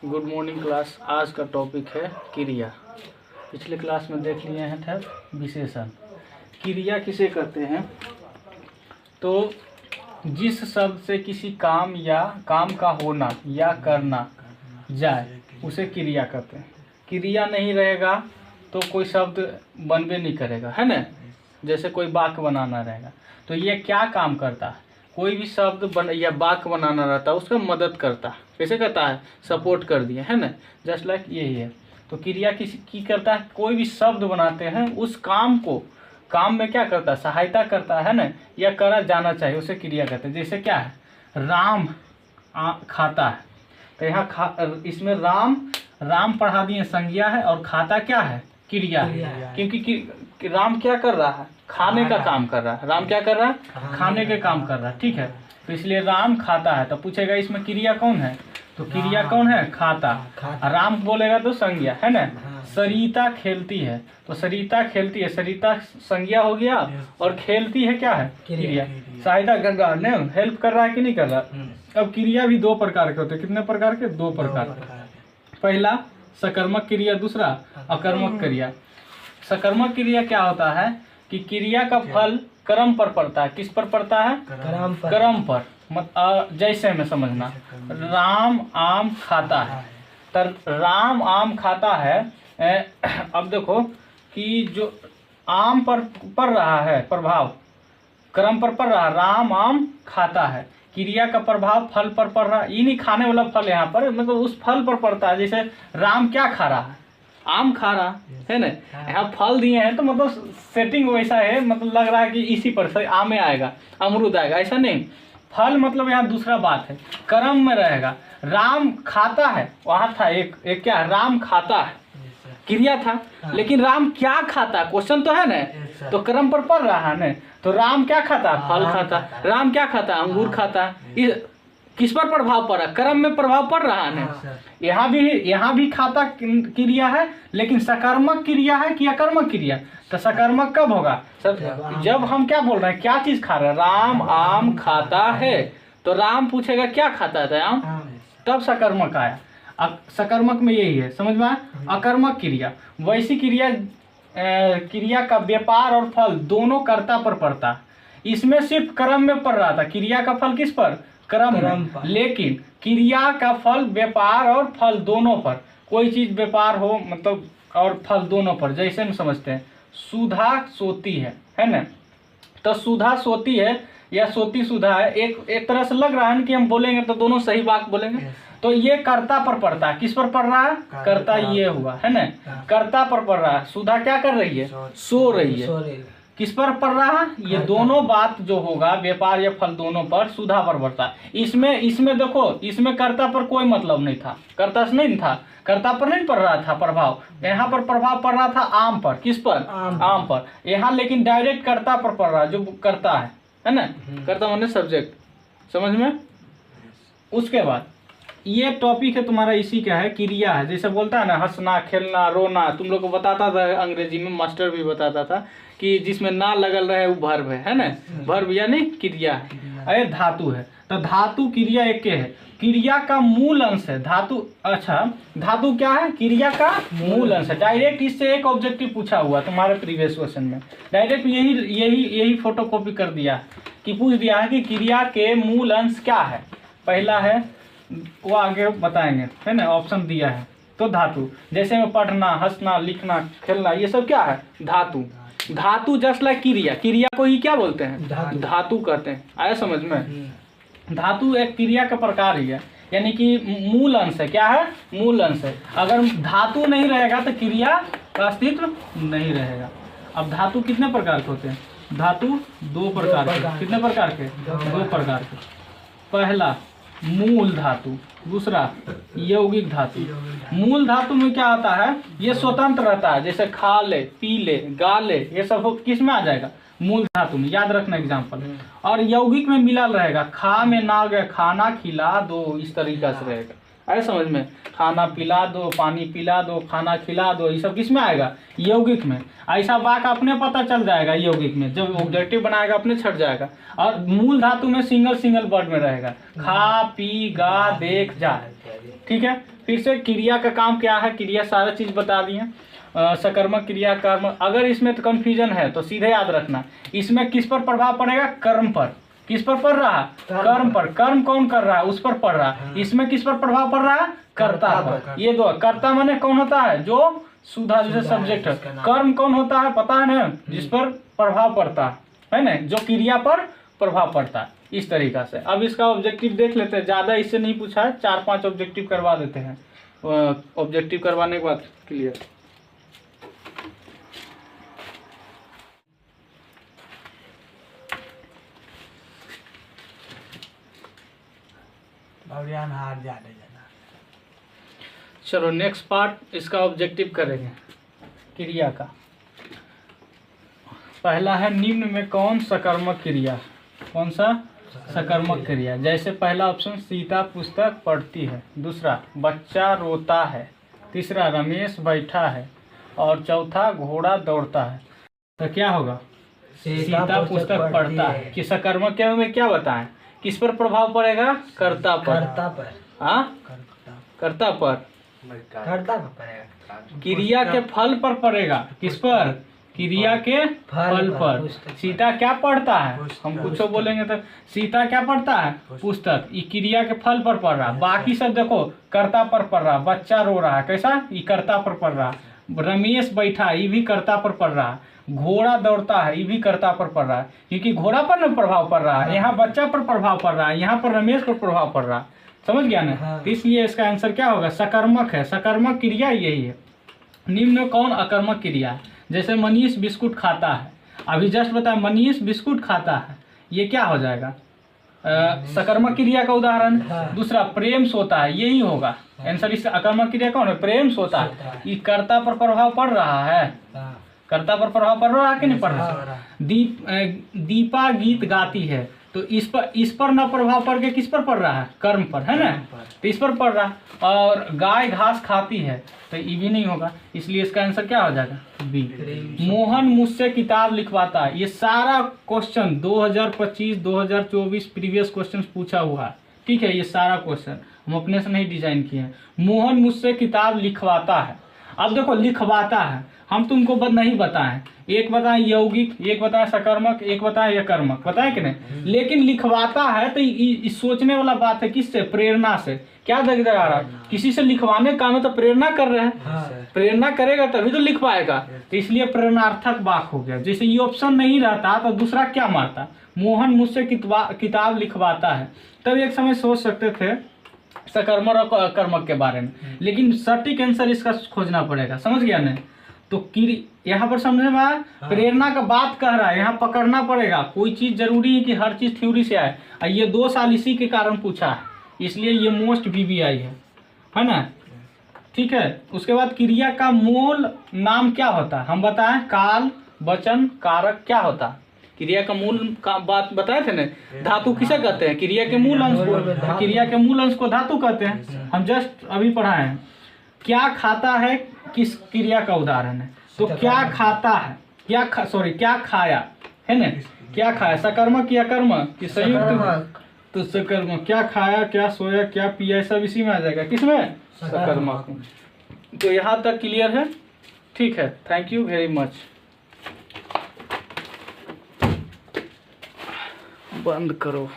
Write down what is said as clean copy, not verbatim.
Good morning class. आज का topic है क्रिया। पिछले क्लास में देख लिए हैं थे विशेषण। क्रिया किसे कहते हैं? तो जिस शब्द से किसी काम या काम का होना या करना जाए उसे क्रिया कहते हैं। क्रिया नहीं रहेगा तो कोई शब्द बनबे नहीं करेगा, है ना। जैसे कोई वाक्य बनाना रहेगा तो ये क्या काम करता है? कोई भी शब्द बन या वाक्य बनाना रहता है उसका मदद करता है। कैसे करता है? सपोर्ट कर दिया, है ना। जस्ट लाइक यही है। तो क्रिया किसी की करता है? कोई भी शब्द बनाते हैं उस काम को, काम में क्या करता है? सहायता करता है ना, या करा जाना चाहिए उसे क्रिया कहते हैं। जैसे क्या है? राम खाता है, तो यहाँ इसमें राम पढ़ा दिए संज्ञा है और खाता क्या है? क्रिया है। क्योंकि राम क्या कर रहा है? खाने का काम कर रहा है। राम क्या कर रहा है? खाने के काम कर रहा है, ठीक है। तो इसलिए राम खाता है। तो पूछेगा इसमें क्रिया कौन है? तो क्रिया कौन है? खाता। राम बोलेगा तो संज्ञा, है ना। सरिता खेलती है, तो सरिता खेलती है, सरिता संज्ञा हो गया और खेलती है क्या है? क्रिया। सहायता गंगा ने हेल्प कर रहा है कि नहीं कर रहा। अब क्रिया भी दो प्रकार के होते हैं। कितने प्रकार के? दो प्रकार के। पहला सकर्मक क्रिया, दूसरा अकर्मक क्रिया। सकर्मक क्रिया क्या होता है कि क्रिया का फल कर्म पर पड़ता है। किस पर पड़ता है? कर्म पर। जैसे में समझना, राम आम खाता है, तो राम आम खाता है। अब देखो कि जो आम पर पड़ रहा है प्रभाव, कर्म पर पड़ रहा है, राम आम खाता है। क्रिया का प्रभाव फल पर पड़ रहा है। ये नहीं खाने वाला फल यहाँ पर, मतलब उस फल पर पड़ता है। जैसे राम क्या खा रहा है? आम खा रहा है ना। यहाँ फल दिए हैं तो मतलब सेटिंग वैसा है, मतलब लग रहा है कि इसी पर से आम में आएगा, अमरूद आएगा, ऐसा नहीं। फल मतलब यहाँ दूसरा बात है, कर्म में रहेगा। राम खाता है, वहाँ था एक क्या है? राम खाता है, क्रिया था। लेकिन राम क्या खाता? क्वेश्चन तो है ना। तो कर्म पर पड़ रहा है ना। तो राम क्या खाता? फल खाता। राम क्या खाता? अंगूर खाता। किस पर प्रभाव पड़ा? कर्म में प्रभाव पड़ रहा है ना। यहाँ भी खाता क्रिया है, लेकिन सकर्मक क्रिया है कि अकर्मक क्रिया? तो सकर्मक कब होगा? जब हम क्या बोल रहे हैं, क्या चीज खा रहे हैं? राम आम खाता है, तो राम पूछेगा क्या खाता था? आम। तब सकर्मक आया। अब सकर्मक में यही है, समझ में आया। अकर्मक क्रिया वैसी क्रिया का व्यापार और फल दोनों कर्ता पर पड़ता है। इसमें सिर्फ कर्म में पड़ रहा था। क्रिया का फल किस पर? कर्म में। लेकिन क्रिया का फल व्यापार और फल दोनों पर। कोई चीज व्यापार हो मतलब और फल दोनों पर। जैसे हम समझते हैं सुधा सोती है ना। तो सुधा सोती है या सोती सुधा है, एक तरह से लग रहा है कि हम बोलेंगे तो दोनों सही बात बोलेंगे। तो ये कर्ता पर पड़ता है। किस पर पड़ रहा है? कर्ता ये हुआ, है ना। कर्ता पर पड़ रहा है। सुधा क्या कर रही है? सो रही है। किस पर पड़ रहा है? ये दोनों बात जो होगा, व्यापार या फल दोनों पर, सुधा पर पड़ता है। इसमें देखो, इसमें कर्ता पर कोई मतलब नहीं था, कर्ता से नहीं था, कर्ता पर नहीं पड़ रहा था प्रभाव। यहाँ पर प्रभाव पड़ रहा था आम पर। किस पर? आम पर। यहाँ लेकिन डायरेक्ट कर्ता पर पड़ रहा है, जो कर्ता है ना। कर्ता माने सब्जेक्ट, समझ में। उसके बाद ये टॉपिक है तुम्हारा, इसी का है, क्रिया है। जैसे बोलता है ना हंसना, खेलना, रोना, तुम लोग को बताता था अंग्रेजी में, मास्टर भी बताता था कि जिसमें ना लगल रहे वो भर्व है ना। भर्व यानी क्रिया है। अरे धातु है, तो धातु क्रिया एक के है। क्रिया का मूल अंश है धातु। अच्छा, धातु क्या है? क्रिया का मूल अंश है। डायरेक्ट इससे एक ऑब्जेक्टिव पूछा हुआ तुम्हारे प्रीवियस क्वेश्चन में। डायरेक्ट यही फोटोकॉपी कर दिया कि पूछ दिया है कि क्रिया के मूल अंश क्या है। पहला है वो आगे बताएंगे, है ना। ऑप्शन दिया है। तो धातु जैसे में पढ़ना, हंसना, लिखना, खेलना, ये सब क्या है? धातु। धातु जस्ट लाइक क्रिया को ही क्या बोलते हैं? धातु कहते हैं। आया समझ में? धातु एक क्रिया का प्रकार ही है, यानी कि मूल अंश है। क्या है? मूल अंश है। अगर धातु नहीं रहेगा तो क्रिया का अस्तित्व नहीं रहेगा। अब धातु कितने प्रकार के होते हैं? धातु दो प्रकार के। कितने प्रकार के? दो प्रकार के। पहला मूल धातु, दूसरा यौगिक धातु। मूल धातु में क्या होता है? ये स्वतंत्र रहता है। जैसे खा ले, पी ले, गा ले, ये सब किस में आ जाएगा? मूल धातु में। याद रखना एग्जाम्पल। और यौगिक में मिला रहेगा। खा में ना गया, खाना खिला दो, इस तरीका से रहेगा। अरे समझ में? खाना पिला दो, पानी पिला दो, खाना खिला दो, ये सब किस में आएगा? यौगिक में। ऐसा वाक्य अपने पता चल जाएगा यौगिक में, जब ऑब्जेक्टिव बनाएगा अपने छट जाएगा। और मूल धातु में सिंगल वर्ड में रहेगा। खा, पी, गा, देख, जा, ठीक है। फिर से क्रिया का काम क्या है, क्रिया सारा चीज़ बता दिए। सकर्मक क्रिया, कर्म। अगर इसमें तो कन्फ्यूजन है तो सीधे याद रखना, इसमें किस पर प्रभाव पड़ेगा, कर्म पर। किस पर पड़ रहा है, कर्म पर। कर्म कौन कर रहा है, उस पर पड़ रहा है। इसमें किस पर प्रभाव पड़ रहा है, कर्ता पर। ये दो, कर्ता माने कौन होता है, जो सुधा जैसे सब्जेक्ट है। कर्म कौन होता है पता है ना, जिस पर प्रभाव पड़ता है ना, जो क्रिया पर प्रभाव पड़ता है। इस तरीका से अब इसका ऑब्जेक्टिव देख लेते हैं। ज़्यादा इससे नहीं पूछा है, 4-5 ऑब्जेक्टिव करवा देते हैं। ऑब्जेक्टिव करवाने के बाद क्लियर। हार जाने जाना। चलो नेक्स्ट पार्ट इसका ऑब्जेक्टिव करेंगे क्रिया का। पहला है निम्न में कौन सकर्मक क्रिया, कौन सा सकर्मक क्रिया। जैसे पहला ऑप्शन सीता पुस्तक पढ़ती है, दूसरा बच्चा रोता है, तीसरा रमेश बैठा है, और चौथा घोड़ा दौड़ता है। तो क्या होगा, सीता पुस्तक पढ़ता है। कि सकर्मक क्या में क्या बताएं, किस पर प्रभाव पड़ेगा, कर्ता पर। कर्ता पर। हाँ, कर्ता पर। कर्ता पर पड़ेगा, क्रिया के फल पर पड़ेगा। किस पर, क्रिया के फल पर। सीता क्या पढ़ता है, हम कुछ बोलेंगे तो सीता क्या पढ़ता है, पुस्तक। ये क्रिया के फल पर पढ़ रहा। बाकी सब देखो कर्ता पर पढ़ रहा। बच्चा रो रहा है, कैसा, ये कर्ता पर पढ़ रहा। रमेश बैठा, ये भी कर्ता पर पढ़ रहा। घोड़ा दौड़ता है, ये भी कर्ता पर पड़ रहा है, क्योंकि घोड़ा पर न प्रभाव पड़ रहा है, यहाँ बच्चा पर प्रभाव पड़ रहा है, यहाँ पर रमेश पर प्रभाव पड़ रहा है। समझ गया ना। तो इसलिए इसका आंसर क्या होगा, सकर्मक है। सकर्मक क्रिया यही है। निम्न में कौन अकर्मक क्रिया है। जैसे मनीष बिस्कुट खाता है, अभी जस्ट बताया मनीष बिस्कुट खाता है, ये क्या हो जाएगा, सकर्मक क्रिया का उदाहरण। दूसरा प्रेम सोता है, यही होगा आंसर। इसका अकर्मक क्रिया कौन है, प्रेम सोता है। ये कर्ता पर प्रभाव पड़ रहा है, कर्ता पर प्रभाव पड़ रहा है कि नहीं पड़ रहा। दीपा गीत गाती है, तो इस पर ना प्रभाव पड़ के किस पर पड़ रहा है, कर्म पर, है ना, तो इस पर पड़ रहा। और गाय घास खाती है, तो ये भी नहीं होगा, इसलिए इसका आंसर क्या हो जाएगा, बी। मोहन मुझसे किताब लिखवाता है। ये सारा क्वेश्चन 2025 2024 प्रीवियस क्वेश्चन पूछा हुआ है, ठीक है। ये सारा क्वेश्चन हम अपने से नहीं डिजाइन किए हैं। मोहन मुझसे किताब लिखवाता है। अब देखो लिखवाता है, हम तुमको नहीं बताएं, एक बताएं यौगिक, एक बताएं सकर्मक, एक बताएं अकर्मक, बताएं कि नहीं। लेकिन लिखवाता है तो इस सोचने वाला बात है, किससे, प्रेरणा से। क्या देख रहा, किसी से लिखवाने का में तो प्रेरणा कर रहे हैं। प्रेरणा करेगा तभी तो लिख पाएगा, तो इसलिए प्रेरणार्थक वाक्य हो गया। जैसे ये ऑप्शन नहीं रहता तो दूसरा क्या मारता, मोहन मुझसे किताब लिखवाता है, तब एक समय सोच सकते थे सकर्मक और अकर्मक के बारे में, लेकिन सटीक आंसर इसका खोजना पड़ेगा। समझ गया नहीं। तो यहाँ पर समझने में आया, प्रेरणा का बात कह रहा है, यहाँ पकड़ना पड़ेगा। कोई चीज जरूरी है कि हर चीज थ्योरी से आए, और ये 2 साल इसी के कारण पूछा है, इसलिए ये मोस्ट VBI है ना, ठीक है। उसके बाद क्रिया का मूल नाम क्या होता है, हम बताएं, काल, वचन, कारक क्या होता है। क्रिया का मूल का बात बताए थे ना, धातु किसे कहते हैं, क्रिया के मूल अंश को। क्रिया के मूल अंश को धातु कहते हैं, हम जस्ट अभी पढ़ाए हैं। क्या खाता है किस क्रिया का उदाहरण है, तो क्या खाता है, क्या खाया है ना, क्या खाया, सकर्मक या कर्मक कि संयुक्त, तो सकर्मक। क्या खाया, क्या सोया, क्या पिया, सब इसी में आ जाएगा, किसमें, सकर्मक। तो यहाँ तक क्लियर है, ठीक है। Thank you very much. बंद करो।